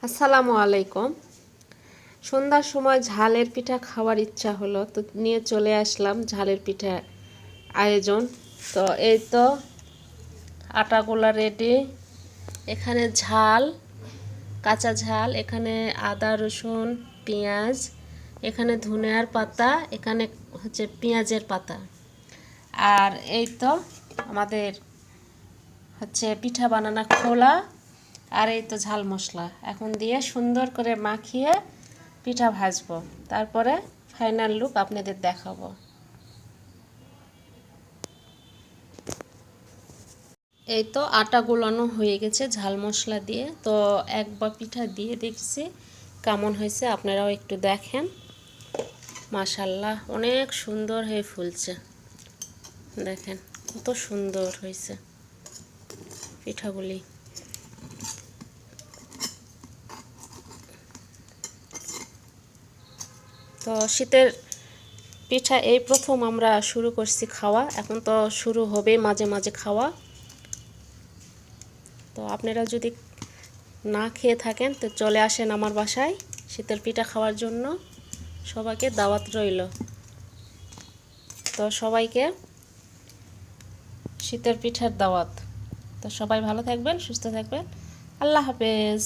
আসসালামু আলাইকুম। সন্ধ্যার সময় ঝালের পিঠা খাওয়ার ইচ্ছা হলো, তো নিয়ে চলে আসলাম ঝালের পিঠা আয়োজন। তো এই তো আটাগুলা রেডি। এখানে ঝাল, কাঁচা ঝাল, এখানে আদা রসুন পেঁয়াজ, এখানে ধনিয়ার পাতা, এখানে হচ্ছে পেঁয়াজের পাতা, আর এই তো আমাদের হচ্ছে পিঠা বানানো খোলা, আর এই তো ঝাল মশলা এখন দিয়ে সুন্দর করে মাখিয়ে পিঠা ভাজবো, তারপরে ফাইনাল লুক আপনাদের দেখাবো। এই তো আটা গোলানো হয়ে গেছে ঝাল মশলা দিয়ে। তো একবার পিঠা দিয়ে দেখছি কেমন হয়েছে, আপনারাও একটু দেখেন। মাশাআল্লাহ, অনেক সুন্দর হয়ে ফুলছে। দেখেন কত সুন্দর হয়েছে পিঠাগুলি। তো শীতের পিঠা এই প্রথম আমরা শুরু করছি খাওয়া, এখন তো শুরু হবে মাঝে মাঝে খাওয়া। তো আপনারা যদি না খেয়ে থাকেন তো চলে আসেন আমার বাসায় শীতের পিঠা খাওয়ার জন্য। সবাইকে দাওয়াত রইল। তো সবাইকে শীতের পিঠার দাওয়াত। তো সবাই ভালো থাকবেন, সুস্থ থাকবেন। আল্লাহ হাফেজ।